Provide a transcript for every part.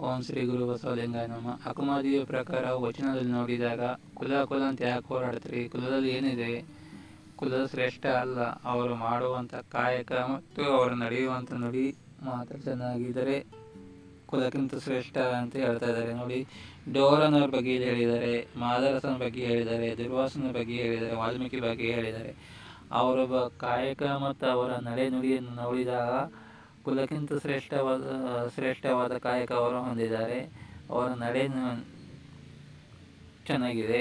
ಓಂ ಶ್ರೀ ಗುರು ಬಸವಲಿಂಗಾಯ ನಮಃ. ಅಕುಮಾದಿಯ ಪ್ರಕಾರ ವಚನದಲ್ಲಿ ನೋಡಿದಾಗ ಕುಲ ಅಂತ ಯಾಕೆ ಹೋರಾಡ್ತೀರಿ, ಕುಲದಲ್ಲಿ ಏನಿದೆ, ಕುಲ ಶ್ರೇಷ್ಠ ಅಲ್ಲ, ಅವರು ಮಾಡುವಂಥ ಕಾಯಕ ಮತ್ತು ಅವರು ನಡೆಯುವಂಥ ನುಡಿ ಮಾತ್ರ ಚೆನ್ನಾಗಿದ್ದರೆ ಕುಲಕ್ಕಿಂತ ಶ್ರೇಷ್ಠ ಅಂತ ಹೇಳ್ತಾ ಇದ್ದಾರೆ. ನೋಡಿ, ಡೋರನವ್ರ ಬಗ್ಗೆ ಹೇಳಿದ್ದಾರೆ, ಮಾದರಸನ ಬಗ್ಗೆ ಹೇಳಿದ್ದಾರೆ, ದುರ್ವಾಸನ ಬಗ್ಗೆ ಹೇಳಿದ್ದಾರೆ, ವಾಲ್ಮೀಕಿ ಬಗ್ಗೆ ಹೇಳಿದ್ದಾರೆ. ಅವರ ಕಾಯಕ ಮತ್ತು ಅವರ ನಡೆ ನುಡಿಯನ್ನು ನೋಡಿದಾಗ ಕುಲಕ್ಕಿಂತ ಶ್ರೇಷ್ಠವಾದ ಕಾಯಕ ಅವರು ಹೊಂದಿದ್ದಾರೆ. ಅವರ ನಡೆ ಚೆನ್ನಾಗಿದೆ.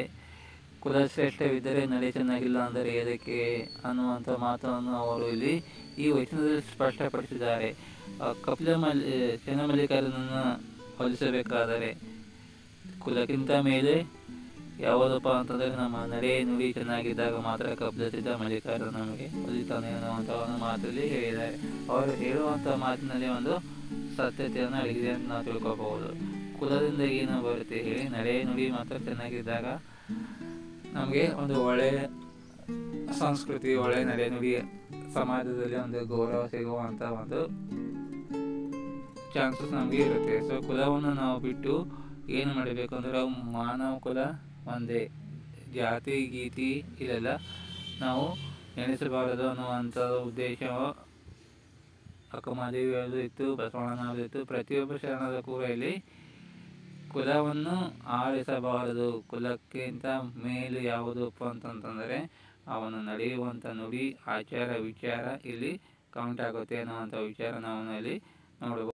ಕುಲ ಶ್ರೇಷ್ಠವಿದ್ದರೆ ನಡೆ ಚೆನ್ನಾಗಿಲ್ಲ ಅಂದರೆ ಎದಕ್ಕೆ ಅನ್ನುವಂಥ ಮಾತನ್ನು ಅವರು ಇಲ್ಲಿ ಈ ವಚನದಲ್ಲಿ ಸ್ಪಷ್ಟಪಡಿಸಿದ್ದಾರೆ. ಚನ್ನಮಲ್ಲಿಕಾರ್ಜುನನ ಹೋಲಿಸಬೇಕಾದರೆ ಕುಲಕ್ಕಿಂತ ಮೇಲೆ ಯಾವುದಪ್ಪ ಅಂತಂದರೆ ನಮ್ಮ ನಡೆ ನುಡಿ ಚೆನ್ನಾಗಿದ್ದಾಗ ಮಾತ್ರ ಕಬ್ಜಸಿದ್ದ ಮಲ್ಲಿಕಾರ್ಜುನ ನಮಗೆ ಒಲಿತಾನೆ ಅನ್ನುವಂಥ ಒಂದು ಮಾತಲ್ಲಿ ಹೇಳಿದ್ದಾರೆ. ಅವರು ಹೇಳುವಂಥ ಮಾತಿನಲ್ಲಿ ಒಂದು ಸತ್ಯತೆಯನ್ನು ಅಡಗಿದೆ ಅಂತ ನಾವು ತಿಳ್ಕೊಬಹುದು. ಕುಲದಿಂದ ಏನು ಬರುತ್ತೆ ಹೇಳಿ, ನಡೆ ನುಡಿ ಮಾತ್ರ ಚೆನ್ನಾಗಿದ್ದಾಗ ನಮಗೆ ಒಂದು ಒಳ್ಳೆಯ ಸಂಸ್ಕೃತಿ, ಒಳ್ಳೆಯ ನಡೆ ನುಡಿ, ಸಮಾಜದಲ್ಲಿ ಒಂದು ಗೌರವ ಸಿಗುವಂಥ ಒಂದು ಚಾನ್ಸಸ್ ನಮಗೆ ಇರುತ್ತೆ. ಸೊ ಕುಲವನ್ನು ನಾವು ಬಿಟ್ಟು ಏನು ಮಾಡಬೇಕು ಅಂದರೆ ಮಾನವ ಕುಲ ಒಂದೇ, ಜಾತಿ ಗೀತಿ ಇಲ್ಲೆಲ್ಲ ನಾವು ನೆನೆಸಬಾರದು ಅನ್ನುವಂಥ ಉದ್ದೇಶ ಅಕ್ಕಮಹಾದೇವಿಯದು ಇತ್ತು, ಬಸವಣ್ಣನದು ಇತ್ತು. ಪ್ರತಿಯೊಬ್ಬ ಶರಣದ ಕೂಡ ಇಲ್ಲಿ ಕುಲವನ್ನು ಆರಿಸಬಾರದು. ಕುಲಕ್ಕಿಂತ ಮೇಲು ಯಾವುದಪ್ಪ ಅಂತಂತಂದರೆ ಅವನು ನಡೆಯುವಂಥ ನುಡಿ, ಆಚಾರ ವಿಚಾರ ಇಲ್ಲಿ ಕೌಂಟ್ ಆಗುತ್ತೆ ಅನ್ನುವಂಥ ವಿಚಾರ ನಾವು ಇಲ್ಲಿ ನೋಡಬಹುದು.